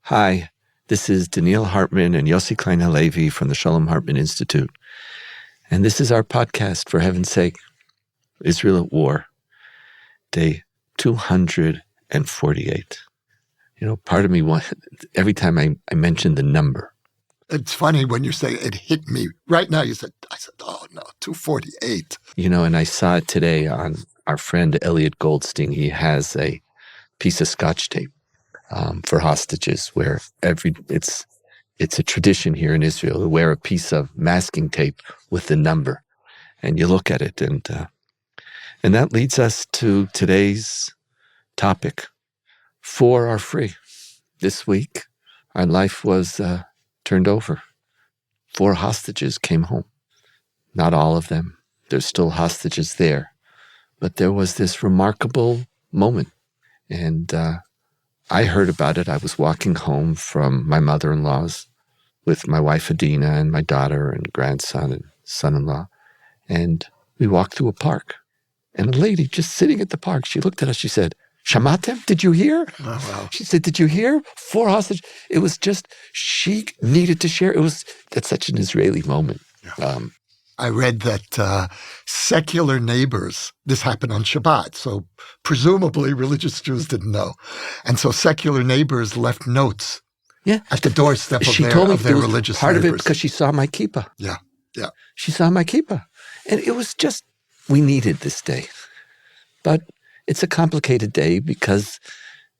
Hi, this is Donniel Hartman and Yossi Klein Halevi from the Shalom Hartman Institute. And this is our podcast, for heaven's sake, Israel at War, day 248. Part of me, every time I mention the number. It's funny when you say it hit me. Right now I said, oh no, 248. And I saw it today on our friend Elliot Goldstein. He has a piece of Scotch tape for hostages where it's a tradition here in Israel to wear a piece of masking tape with the number. And you look at it, and that leads us to today's topic. 4 are free. This week, our life was turned over. 4 hostages came home. Not all of them. There's still hostages there. But there was this remarkable moment. And I heard about it. I was walking home from my mother-in-law's with my wife Adina and my daughter and grandson and son-in-law. And we walked through a park. And a lady just sitting at the park, she looked at us, she said, Shamatem, did you hear? Oh, wow. She said, did you hear? 4 hostages. It was just, she needed to share. That's such an Israeli moment. Yeah. I read that secular neighbors, this happened on Shabbat, so presumably religious Jews didn't know. And so secular neighbors left notes at the doorstep of their religious part neighbors. Of it because she saw my kippah. Yeah. She saw my kippah. And it was just, we needed this day. But it's a complicated day because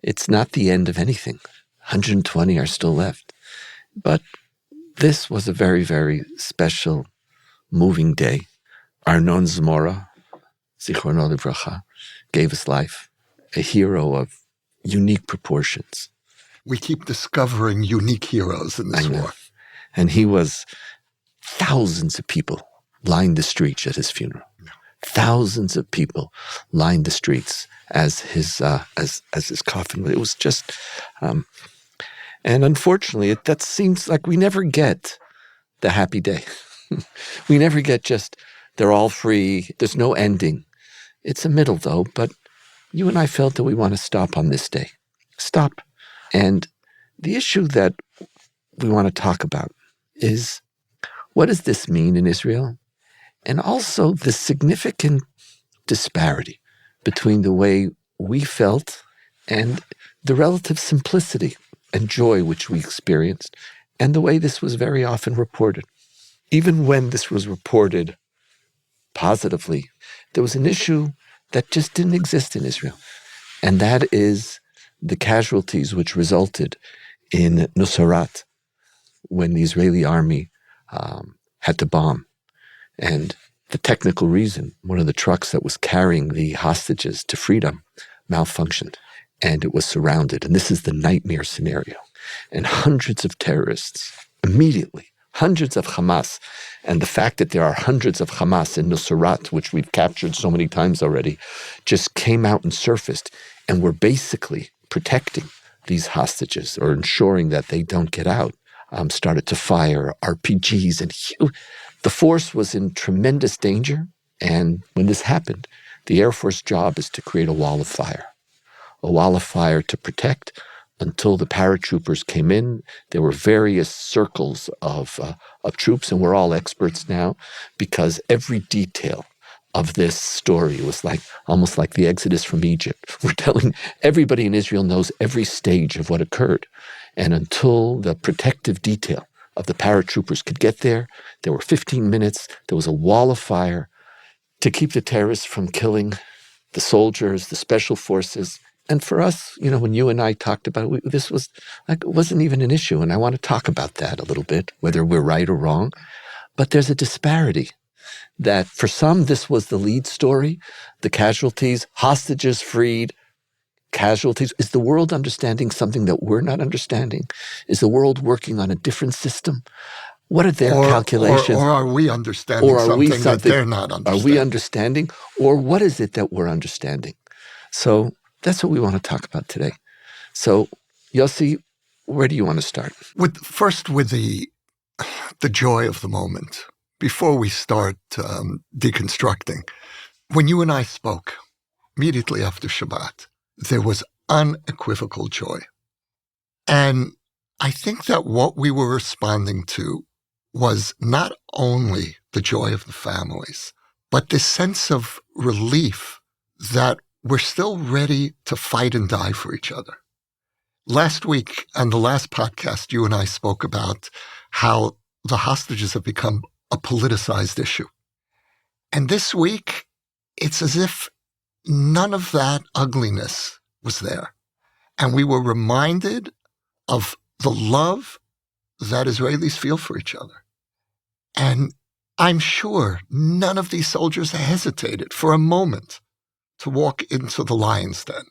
it's not the end of anything. 120 are still left. But this was a very, very special, moving day. Arnon Zmora, Zichrono Livracha, gave us life, a hero of unique proportions. We keep discovering unique heroes in this war. And he was, thousands of people lined the streets at his funeral. Yeah. Thousands of people lined the streets as his coffin. It was just, and unfortunately, that seems like we never get the happy day. We never get just, they're all free. There's no ending. It's a middle, though. But you and I felt that we want to stop on this day. Stop. And the issue that we want to talk about is, what does this mean in Israel? And also the significant disparity between the way we felt and the relative simplicity and joy which we experienced, and the way this was very often reported. Even when this was reported positively, there was an issue that just didn't exist in Israel. And that is the casualties which resulted in Nusrat, when the Israeli army had to bomb. And the technical reason, one of the trucks that was carrying the hostages to freedom malfunctioned, and it was surrounded. And this is the nightmare scenario. And hundreds of terrorists immediately, hundreds of Hamas, and the fact that there are hundreds of Hamas in Nusrat, which we've captured so many times already, just came out and surfaced and were basically protecting these hostages or ensuring that they don't get out, started to fire RPGs. And the force was in tremendous danger. And when this happened, the Air Force job is to create a wall of fire to protect until the paratroopers came in. There were various circles of troops, and we're all experts now because every detail of this story was almost like the Exodus from Egypt. We're telling everybody in Israel knows every stage of what occurred. And until the protective detail of the paratroopers could get there were 15 minutes. There was a wall of fire to keep the terrorists from killing the soldiers, the special forces. And for us, when you and I talked about it, this was it wasn't even an issue. And I want to talk about that a little bit, whether we're right or wrong. But there's a disparity that for some, this was the lead story, the casualties, hostages freed, casualties. Is the world understanding something that we're not understanding? Is the world working on a different system? What are their calculations? Or are we understanding something that they're not understanding? Are we understanding? Or what is it that we're understanding? So that's what we want to talk about today. So, Yossi, where do you want to start? First with the joy of the moment. Before we start deconstructing, when you and I spoke immediately after Shabbat, there was unequivocal joy. And I think that what we were responding to was not only the joy of the families, but this sense of relief that we're still ready to fight and die for each other. Last week, on the last podcast, you and I spoke about how the hostages have become a politicized issue. And this week, it's as if none of that ugliness was there. And we were reminded of the love that Israelis feel for each other. And I'm sure none of these soldiers hesitated for a moment to walk into the lion's den.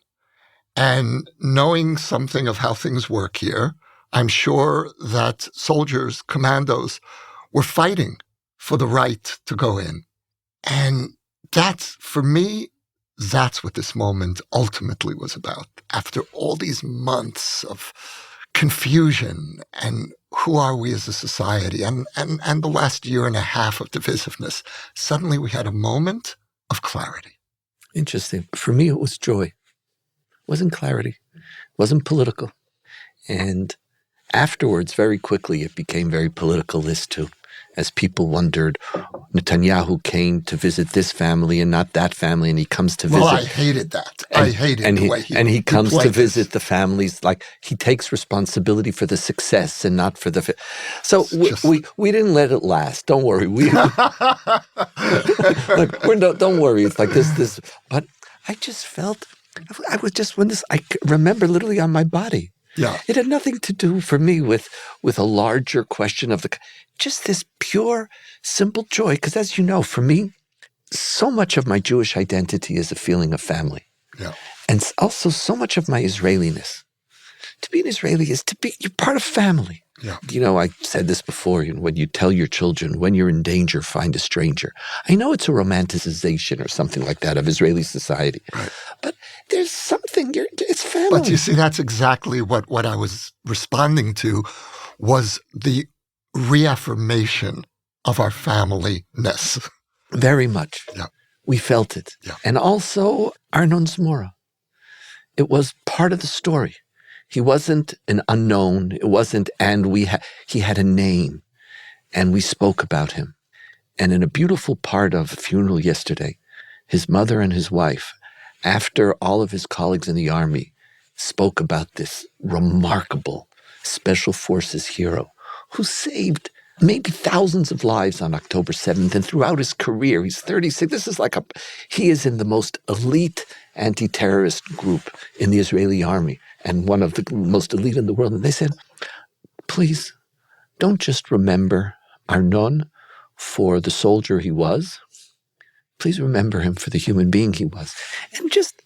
And knowing something of how things work here, I'm sure that soldiers, commandos, were fighting for the right to go in. And that's, for me, that's what this moment ultimately was about. After all these months of confusion and who are we as a society and the last year and a half of divisiveness, suddenly we had a moment of clarity. Interesting. For me, it was joy. It wasn't clarity. It wasn't political. And afterwards, very quickly, it became very political, this too, as people wondered, Netanyahu came to visit this family and not that family, and he comes to visit. Well, I hated that. I hated the way he comes to visit the families, like he takes responsibility for the success and not for the. So we didn't let it last. Don't worry. Don't worry. It's like this. But I just felt, I was just I remember literally on my body. Yeah. It had nothing to do for me with a larger question of just this pure, simple joy. Because as you know, for me, so much of my Jewish identity is a feeling of family. Yeah. And also so much of my Israeliness. To be an Israeli is you're part of family. Yeah. You know, I said this before, when you tell your children, when you're in danger, find a stranger. I know it's a romanticization or something like that of Israeli society. Right. But there's something, it's family. But you see, that's exactly what I was responding to, was the reaffirmation of our family-ness. Very much. Yeah. We felt it. Yeah. And also Arnon's Mora. It was part of the story. He wasn't an unknown. It wasn't, he had a name, and we spoke about him. And in a beautiful part of the funeral yesterday, his mother and his wife, after all of his colleagues in the army, spoke about this remarkable special forces hero who saved maybe thousands of lives on October 7th and throughout his career. He's 36. This is he is in the most elite anti-terrorist group in the Israeli army and one of the most elite in the world. And they said, please, don't just remember Arnon for the soldier he was. Please remember him for the human being he was. And just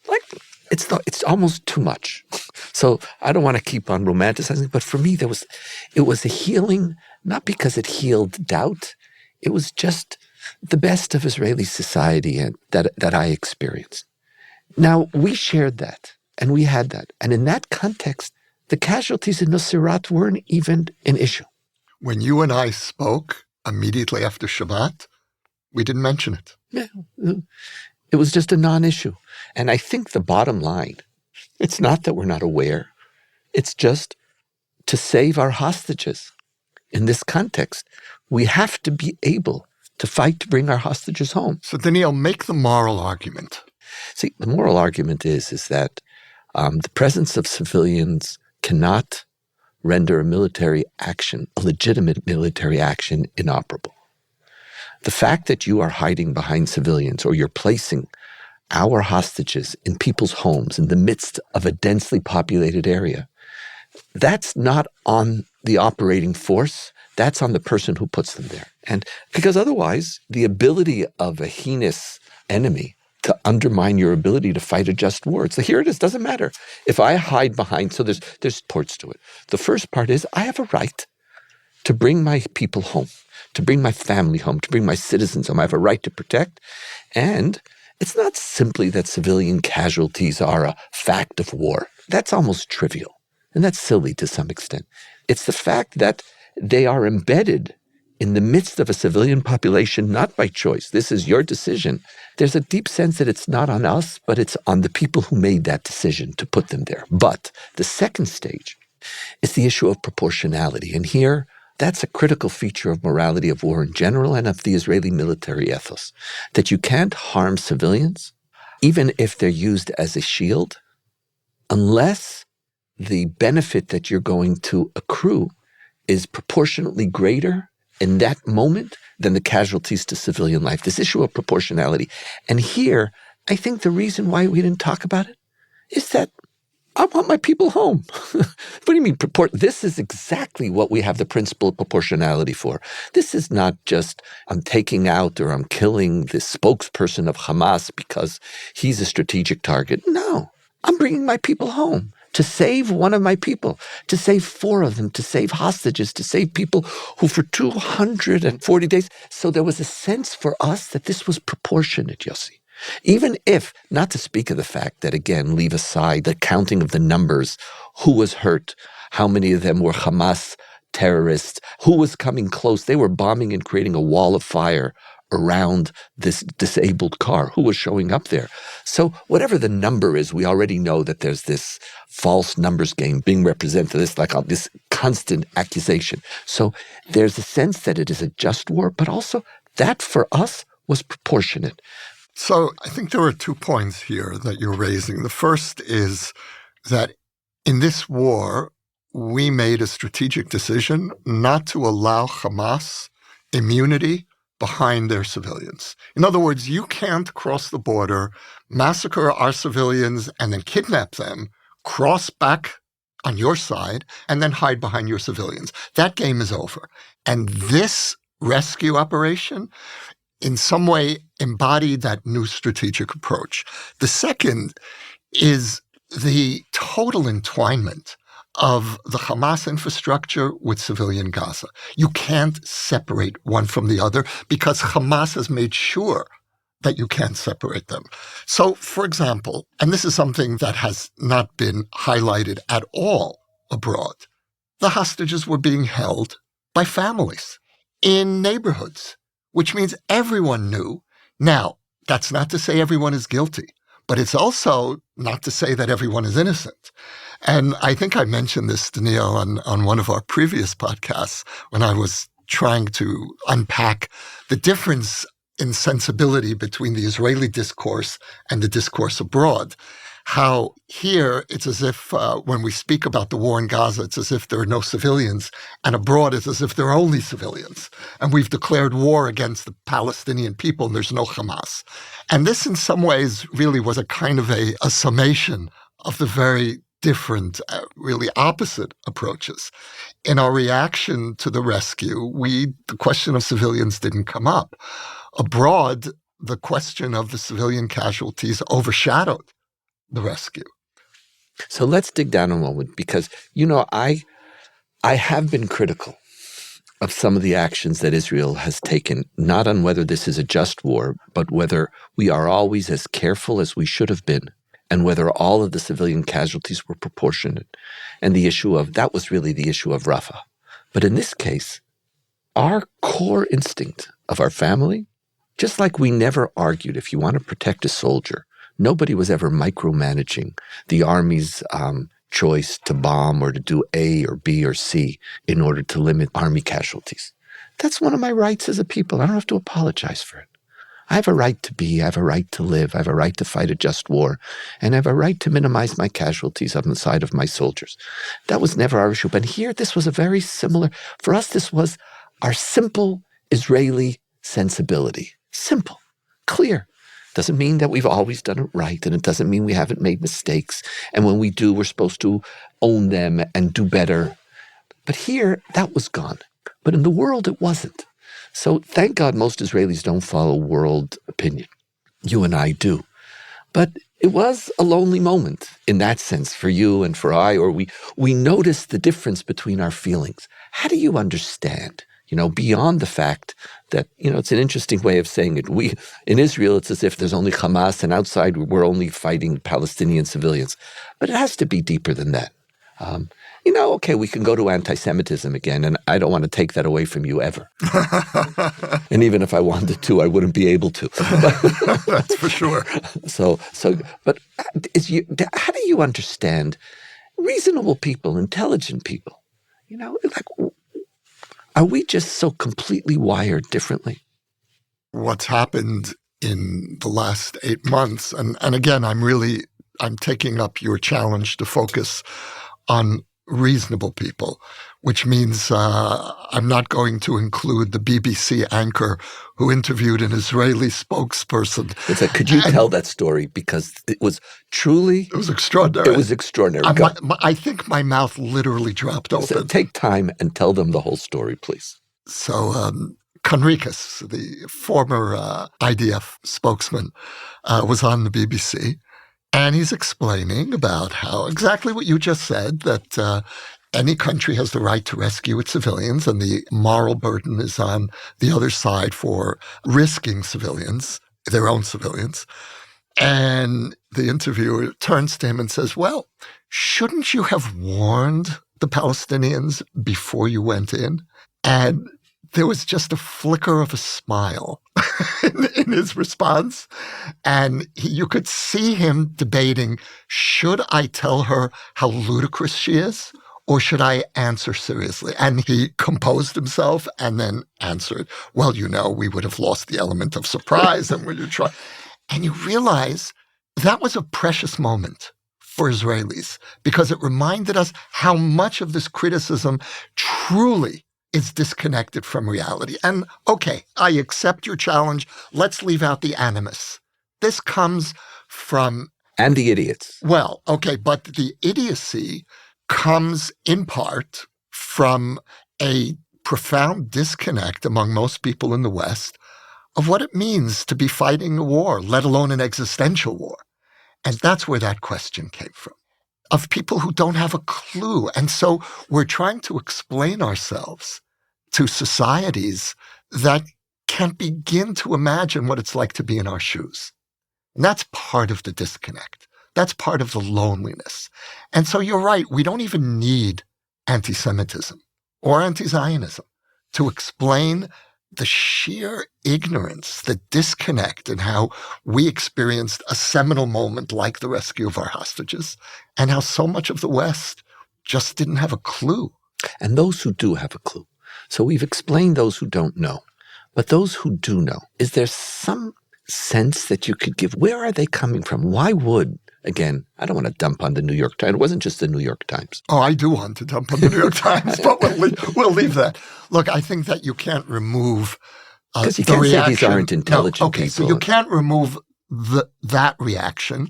it's almost too much. So I don't want to keep on romanticizing, but for me, it was a healing, not because it healed doubt. It was just the best of Israeli society and that I experienced. Now, we shared that, and we had that. And in that context, the casualties in Nuseirat weren't even an issue. When you and I spoke immediately after Shabbat, we didn't mention it. Yeah, it was just a non-issue. And I think the bottom line, it's not that we're not aware. It's just to save our hostages. In this context, we have to be able to fight to bring our hostages home. So, Donniel, make the moral argument. See, the moral argument is that the presence of civilians cannot render a legitimate military action, inoperable. The fact that you are hiding behind civilians or you're placing our hostages in people's homes in the midst of a densely populated area, that's not on the operating force, that's on the person who puts them there. And because otherwise, the ability of a heinous enemy to undermine your ability to fight a just war. So here it is, doesn't matter. If I hide behind, so there's parts to it. The first part is I have a right to bring my people home, to bring my family home, to bring my citizens home. I have a right to protect. And it's not simply that civilian casualties are a fact of war. That's almost trivial. And that's silly to some extent. It's the fact that they are embedded in the midst of a civilian population, not by choice. This is your decision. There's a deep sense that it's not on us, but it's on the people who made that decision to put them there. But the second stage It's the issue of proportionality. And here, that's a critical feature of morality of war in general and of the Israeli military ethos, that you can't harm civilians, even if they're used as a shield, unless the benefit that you're going to accrue is proportionately greater in that moment than the casualties to civilian life. This issue of proportionality. And here, I think the reason why we didn't talk about it is that I want my people home. What do you mean? This is exactly what we have the principle of proportionality for. This is not just I'm taking out or I'm killing the spokesperson of Hamas because he's a strategic target. No, I'm bringing my people home to save one of my people, to save 4 of them, to save hostages, to save people who for 240 days. So there was a sense for us that this was proportionate, Yossi. Even if, not to speak of the fact that, again, leave aside the counting of the numbers, who was hurt, how many of them were Hamas terrorists, who was coming close. They were bombing and creating a wall of fire around this disabled car, who was showing up there. So whatever the number is, we already know that there's this false numbers game being represented, this constant accusation. So there's a sense that it is a just war, but also that for us was proportionate. So I think there are 2 points here that you're raising. The first is that in this war, we made a strategic decision not to allow Hamas immunity behind their civilians. In other words, you can't cross the border, massacre our civilians, and then kidnap them, cross back on your side, and then hide behind your civilians. That game is over. And this rescue operation in some way embodied that new strategic approach. The second is the total entwinement of the Hamas infrastructure with civilian Gaza. You can't separate one from the other because Hamas has made sure that you can't separate them. So, for example, and this is something that has not been highlighted at all abroad, the hostages were being held by families in neighborhoods, which means everyone knew. Now, that's not to say everyone is guilty, but it's also not to say that everyone is innocent. And I think I mentioned this, Donniel, on one of our previous podcasts when I was trying to unpack the difference in sensibility between the Israeli discourse and the discourse abroad. How here it's as if when we speak about the war in Gaza, it's as if there are no civilians, and abroad it's as if there are only civilians. And we've declared war against the Palestinian people, and there's no Hamas. And this in some ways really was a kind of a summation of the very different, really opposite approaches. In our reaction to the rescue, the question of civilians didn't come up. Abroad, the question of the civilian casualties overshadowed the rescue. So let's dig down a moment because, I have been critical of some of the actions that Israel has taken, not on whether this is a just war, but whether we are always as careful as we should have been and whether all of the civilian casualties were proportionate. And that was really the issue of Rafah. But in this case, our core instinct of our family, just like we never argued if you want to protect a soldier, nobody was ever micromanaging the army's choice to bomb or to do A or B or C in order to limit army casualties. That's one of my rights as a people. I don't have to apologize for it. I have a right to be, I have a right to live, I have a right to fight a just war, and I have a right to minimize my casualties on the side of my soldiers. That was never our issue. But here, this was a very similar, for us, this was our simple Israeli sensibility. Simple, clear. Doesn't mean that we've always done it right, and it doesn't mean we haven't made mistakes. And when we do, we're supposed to own them and do better. But here, that was gone. But in the world, it wasn't. So thank God most Israelis don't follow world opinion. You and I do. But it was a lonely moment in that sense for you and for I, or we noticed the difference between our feelings. How do you understand? Beyond the fact that, it's an interesting way of saying it. In Israel, it's as if there's only Hamas and outside we're only fighting Palestinian civilians. But it has to be deeper than that. Okay, we can go to anti-Semitism again, and I don't want to take that away from you ever. And even if I wanted to, I wouldn't be able to. That's for sure. But how do you understand reasonable people, intelligent people. Like, are we just so completely wired differently? What's happened in the last 8 months, and again, I'm taking up your challenge to focus on reasonable people, which means I'm not going to include the BBC anchor who interviewed an Israeli spokesperson. It's like, could you tell that story? Because it was truly... It was extraordinary. It was extraordinary. I think my mouth literally dropped open. So take time and tell them the whole story, please. So Conricus, the former IDF spokesman, was on the BBC. And he's explaining about how exactly what you just said, that any country has the right to rescue its civilians, and the moral burden is on the other side for risking civilians, their own civilians. And the interviewer turns to him and says, well, shouldn't you have warned the Palestinians before you went in? And there was just a flicker of a smile in his response. And you could see him debating, should I tell her how ludicrous she is, or should I answer seriously? And he composed himself and then answered, well, we would have lost the element of surprise. And when you try, and you realize that was a precious moment for Israelis, because it reminded us how much of this criticism truly is disconnected from reality. And okay, I accept your challenge. Let's leave out the animus. This comes from... And the idiots. Well, okay, but the idiocy comes in part from a profound disconnect among most people in the West of what it means to be fighting a war, let alone an existential war. And that's where that question came from, of people who don't have a clue. And so we're trying to explain ourselves to societies that can't begin to imagine what it's like to be in our shoes. And that's part of the disconnect. That's part of the loneliness. And so you're right, we don't even need anti-Semitism or anti-Zionism to explain the sheer ignorance, the disconnect in how we experienced a seminal moment like the rescue of our hostages, and how so much of the West just didn't have a clue. And those who do have a clue. So we've explained those who don't know. But those who do know, is there some sense that you could give? Where are they coming from? Why would, again, I don't want to dump on the New York Times. It wasn't just the New York Times. Oh, I do want to dump on the New York Times, but we'll leave that. Look, I think that you can't remove because you can't say these aren't intelligent people. So you can't remove that reaction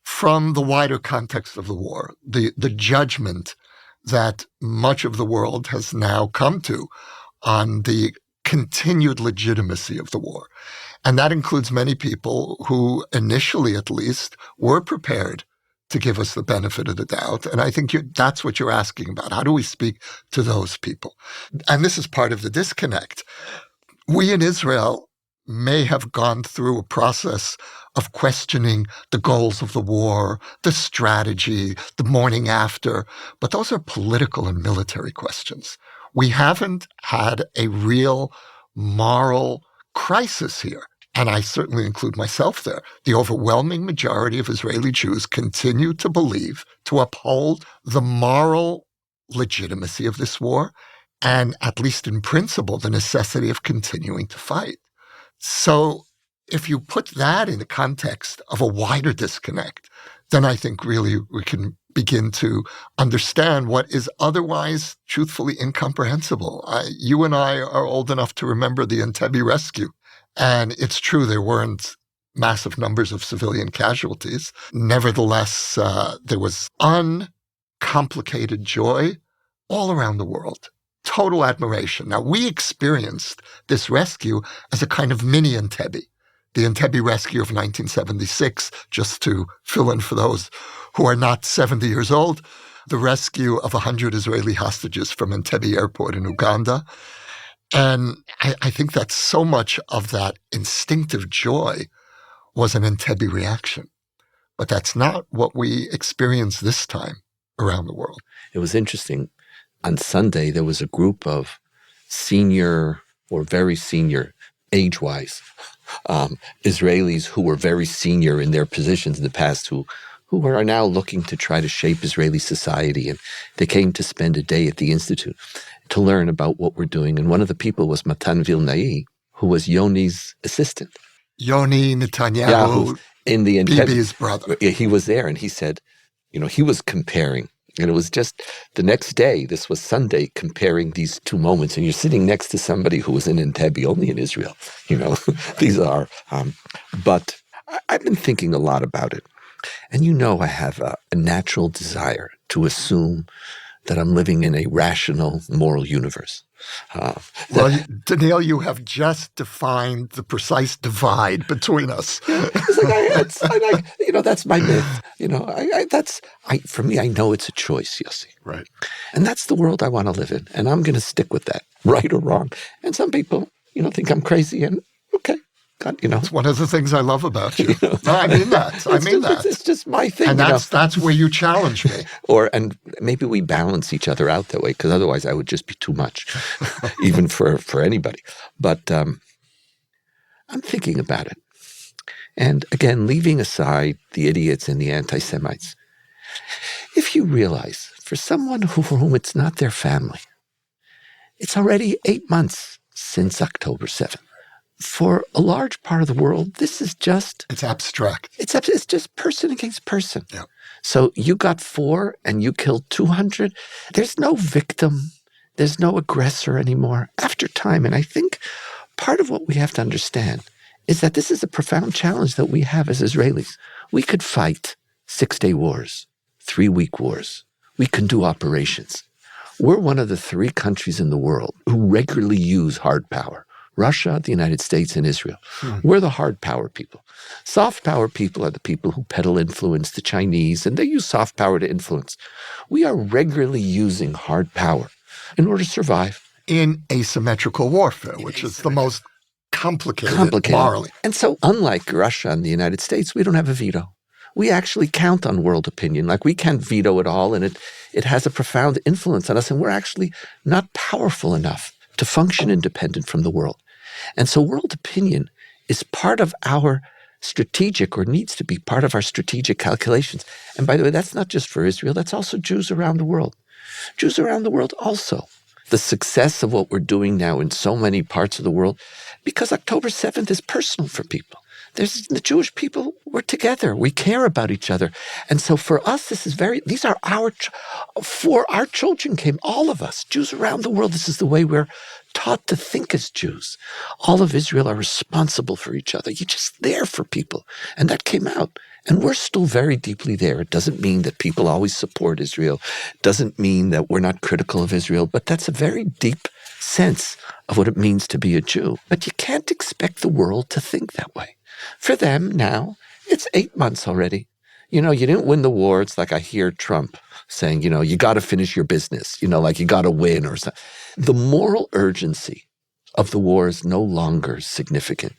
from the wider context of the war, the judgment that much of the world has now come to on the continued legitimacy of the war. And that includes many people who initially, at least, were prepared to give us the benefit of the doubt. And I think that's what you're asking about. How do we speak to those people? And this is part of the disconnect. We in Israel may have gone through a process of questioning the goals of the war, the strategy, the morning after, but those are political and military questions. We haven't had a real moral crisis here. And I certainly include myself there. The overwhelming majority of Israeli Jews continue to believe, to uphold the moral legitimacy of this war, and at least in principle, the necessity of continuing to fight. So if you put that in the context of a wider disconnect, then I think really we can begin to understand what is otherwise truthfully incomprehensible. You and I are old enough to remember the Entebbe rescue. And it's true, there weren't massive numbers of civilian casualties. Nevertheless, there was uncomplicated joy all around the world. Total admiration. Now, we experienced this rescue as a kind of mini Entebbe. The Entebbe rescue of 1976, just to fill in for those who are not 70 years old, the rescue of 100 Israeli hostages from Entebbe airport in Uganda. And I think that so much of that instinctive joy was an Entebbe reaction. But that's not what we experienced this time around the world. It was interesting. On Sunday, there was a group of senior or very senior, age-wise, Israelis who were very senior in their positions in the past who who are now looking to try to shape Israeli society. And they came to spend a day at the Institute to learn about what we're doing. And one of the people was Matan Vilnai, who was Yoni's assistant. Yoni Netanyahu, in the Bibi's brother. He was there, and he said, he was comparing. And it was just the next day, this was Sunday, comparing these two moments. And you're sitting next to somebody who was in Entebbe, only in Israel. These are, but I've been thinking a lot about it. And I have a natural desire to assume that I'm living in a rational, moral universe. Donniel, you have just defined the precise divide between us. That's my myth. For me, I know it's a choice, Yossi. Right. And that's the world I want to live in. And I'm going to stick with that, right or wrong. And some people, think I'm crazy, and okay. God, It's one of the things I love about you. No, I mean that. It's just my thing. And that's where you challenge me. And maybe we balance each other out that way, because otherwise I would just be too much, even for anybody. But I'm thinking about it. And again, leaving aside the idiots and the anti-Semites, if you realize for someone for whom it's not their family, it's already 8 months since October 7th. For a large part of the world, this is just... It's abstract. It's just person against person. Yeah. So you got 4 and you killed 200. There's no victim. There's no aggressor anymore after time. And I think part of what we have to understand is that this is a profound challenge that we have as Israelis. We could fight 6-day wars, 3-week wars. We can do operations. We're one of the 3 countries in the world who regularly use hard power. Russia, the United States, and Israel. We're the hard power people. Soft power people are the people who peddle influence, the Chinese, and they use soft power to influence. We are regularly using hard power in order to survive. In asymmetrical warfare, which is the most complicated morally. And so, unlike Russia and the United States, we don't have a veto. We actually count on world opinion. Like, we can't veto it all, and it has a profound influence on us, and we're actually not powerful enough to function independent from the world. And so world opinion is part of our strategic, or needs to be part of our strategic calculations. And by the way, that's not just for Israel, that's also Jews around the world. Jews around the world also. The success of what we're doing now in so many parts of the world, because October 7th is personal for people. The Jewish people, we're together. We care about each other. And so for us, these are for our children came, all of us, Jews around the world. This is the way we're taught to think as Jews. All of Israel are responsible for each other. You're just there for people. And that came out. And we're still very deeply there. It doesn't mean that people always support Israel. It doesn't mean that we're not critical of Israel. But that's a very deep sense of what it means to be a Jew. But you can't expect the world to think that way. For them now, it's 8 months already. You didn't win the war. It's like I hear Trump saying, you got to finish your business, like you got to win or something. The moral urgency of the war is no longer significant.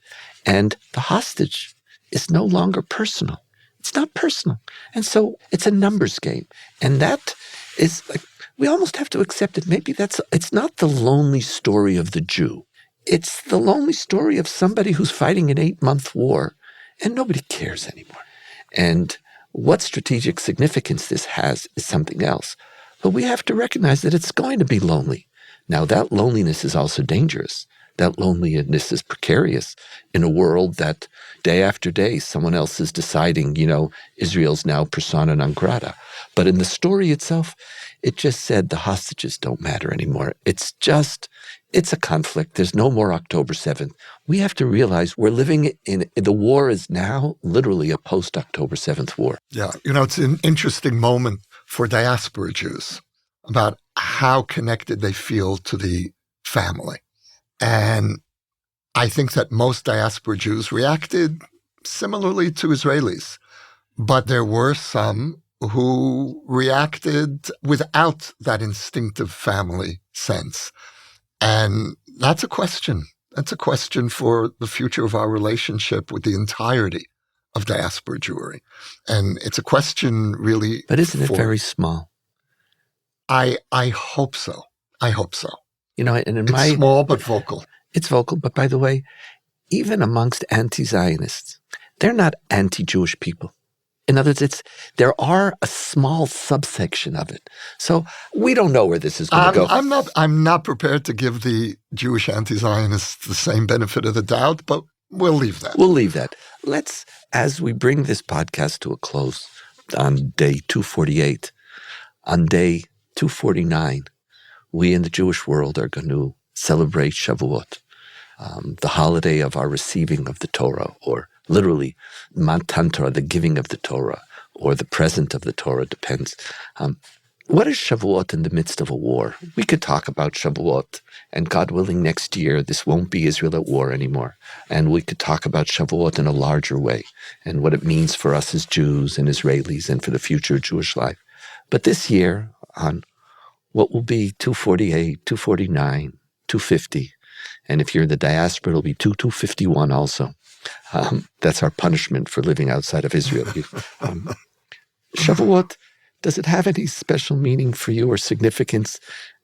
And the hostage is no longer personal. It's not personal. And so it's a numbers game. And that is like, we almost have to accept it. Maybe it's not the lonely story of the Jew. It's the lonely story of somebody who's fighting an 8-month war and nobody cares anymore. And what strategic significance this has is something else. But we have to recognize that it's going to be lonely. Now, that loneliness is also dangerous. That loneliness is precarious in a world that day after day, someone else is deciding, Israel's now persona non grata. But in the story itself, it just said the hostages don't matter anymore. It's a conflict. There's no more October 7th. We have to realize we're living the war is now literally a post-October 7th war. Yeah. It's an interesting moment for diaspora Jews about how connected they feel to the family. And I think that most diaspora Jews reacted similarly to Israelis. But there were some who reacted without that instinctive family sense. And that's a question. That's a question for the future of our relationship with the entirety of diaspora Jewry. And it's a question really... But isn't it very small? I hope so. I hope so. It's small but vocal. It's vocal, but by the way, even amongst anti-Zionists, they're not anti-Jewish people. In other words, there are a small subsection of it. So we don't know where this is going to go. I'm not prepared to give the Jewish anti-Zionists the same benefit of the doubt, but we'll leave that. We'll leave that. Let's, as we bring this podcast to a close on day 248, on day 249, we in the Jewish world are going to celebrate Shavuot, the holiday of our receiving of the Torah, or literally Matan Torah, the giving of the Torah, or the present of the Torah, depends. What is Shavuot in the midst of a war? We could talk about Shavuot, and God willing, next year, this won't be Israel at war anymore. And we could talk about Shavuot in a larger way, and what it means for us as Jews and Israelis, and for the future of Jewish life. But this year, on what will be 248, 249, 250, and if you're in the diaspora, it'll be 251 also. That's our punishment for living outside of Israel. Shavuot, does it have any special meaning for you or significance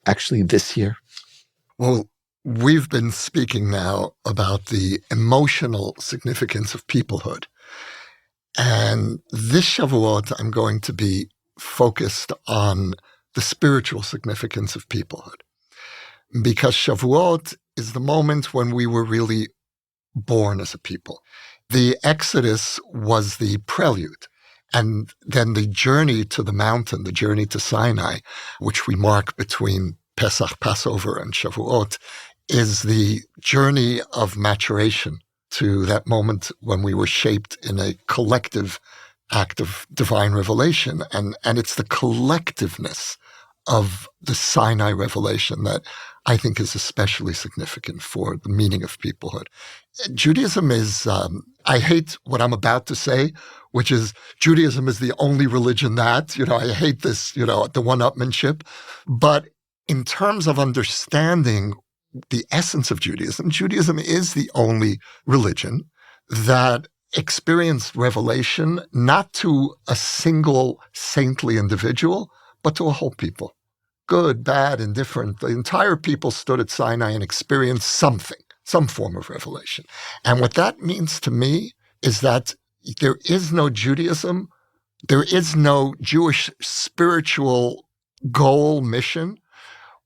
actually this year? Well, we've been speaking now about the emotional significance of peoplehood. And this Shavuot, I'm going to be focused on the spiritual significance of peoplehood. Because Shavuot is the moment when we were really born as a people. The Exodus was the prelude. And then the journey to the mountain, the journey to Sinai, which we mark between Pesach, Passover, and Shavuot, is the journey of maturation to that moment when we were shaped in a collective act of divine revelation. And it's the collectiveness of the Sinai revelation that I think is especially significant for the meaning of peoplehood. Judaism is, I hate what I'm about to say, which is Judaism is the only religion that, I hate this, the one-upmanship. But in terms of understanding the essence of Judaism, Judaism is the only religion that experienced revelation not to a single saintly individual, but to a whole people. Good, bad, indifferent. The entire people stood at Sinai and experienced something, some form of revelation. And what that means to me is that there is no Judaism, there is no Jewish spiritual goal, mission,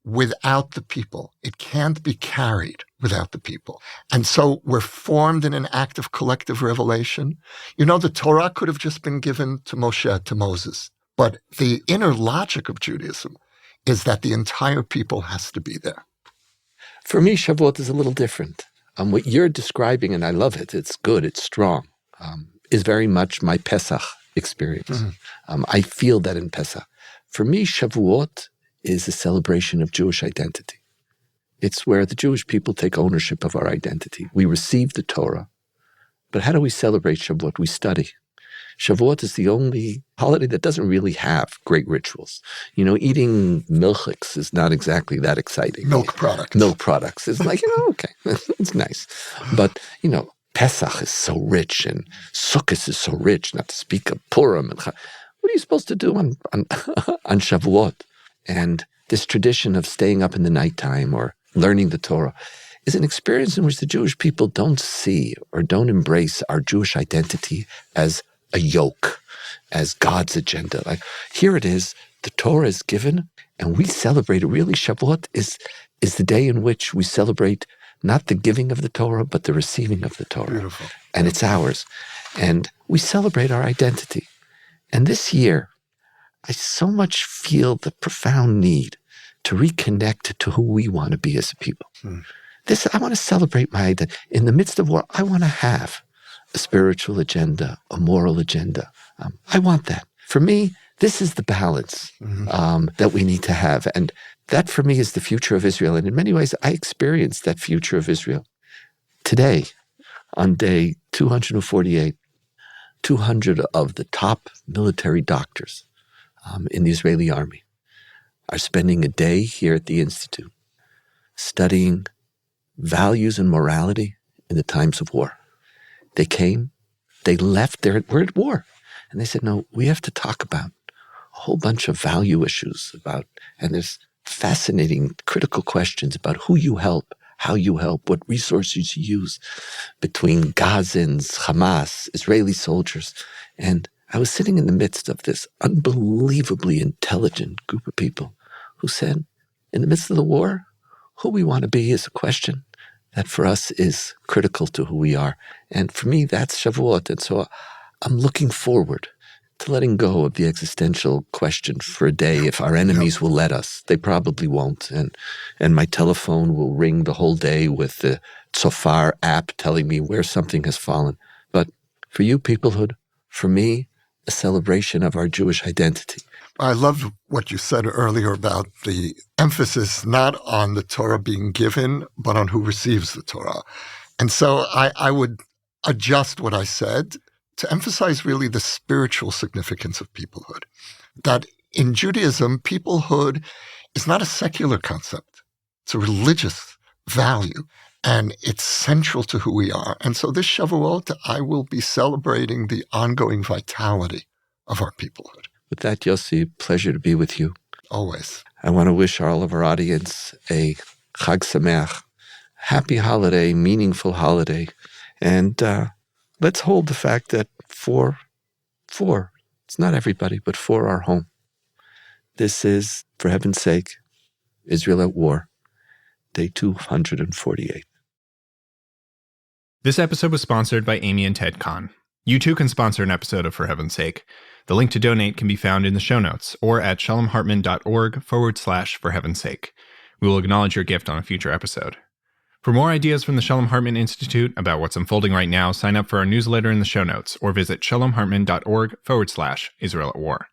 without the people. It can't be carried without the people. And so we're formed in an act of collective revelation. The Torah could have just been given to Moshe, to Moses. But the inner logic of Judaism is that the entire people has to be there. For me, Shavuot is a little different. What you're describing, and I love it, it's good, it's strong, is very much my Pesach experience. Mm-hmm. I feel that in Pesach. For me, Shavuot is a celebration of Jewish identity. It's where the Jewish people take ownership of our identity. We receive the Torah, but how do we celebrate Shavuot? We study. Shavuot is the only holiday that doesn't really have great rituals. Eating milchiks is not exactly that exciting. Milk products. It's like, okay, it's nice. But, Pesach is so rich and Sukkot is so rich, not to speak of Purim. What are you supposed to do on Shavuot? And this tradition of staying up in the nighttime or learning the Torah is an experience in which the Jewish people don't see or don't embrace our Jewish identity as a yoke, as God's agenda. Like, here it is, the Torah is given, and we celebrate it. Really, Shavuot is the day in which we celebrate not the giving of the Torah, but the receiving of the Torah. Beautiful. And it's ours. And we celebrate our identity. And this year, I so much feel the profound need to reconnect to who we want to be as a people. I want to celebrate my identity. In the midst of war, I want to have a spiritual agenda, a moral agenda. I want that. For me, this is the balance that we need to have. And that, for me, is the future of Israel. And in many ways, I experienced that future of Israel. Today, on day 248, 200 of the top military doctors in the Israeli army are spending a day here at the Institute studying values and morality in the times of war. They came, they left, we're at war. And they said, no, we have to talk about a whole bunch of value issues and there's fascinating critical questions about who you help, how you help, what resources you use between Gazans, Hamas, Israeli soldiers. And I was sitting in the midst of this unbelievably intelligent group of people who said, in the midst of the war, who we want to be is a question that for us is critical to who we are. And for me, that's Shavuot. And so I'm looking forward to letting go of the existential question for a day. If our enemies will let us, they probably won't. And my telephone will ring the whole day with the Tzofar app telling me where something has fallen. But for you, peoplehood, for me, a celebration of our Jewish identity. I loved what you said earlier about the emphasis not on the Torah being given, but on who receives the Torah. And so I would adjust what I said to emphasize really the spiritual significance of peoplehood. That in Judaism, peoplehood is not a secular concept. It's a religious value, and it's central to who we are. And so this Shavuot, I will be celebrating the ongoing vitality of our peoplehood. With that, Yossi, pleasure to be with you. Always. I want to wish all of our audience a Chag Sameach, happy holiday, meaningful holiday. And let's hold the fact that for, it's not everybody, but for our home. This is, for heaven's sake, Israel at War, day 248. This episode was sponsored by Amy and Ted Kahn. You too can sponsor an episode of For Heaven's Sake. The link to donate can be found in the show notes or at shalomhartman.org/for heaven's sake. We will acknowledge your gift on a future episode. For more ideas from the Shalom Hartman Institute about what's unfolding right now, sign up for our newsletter in the show notes or visit shalomhartman.org/Israel at War.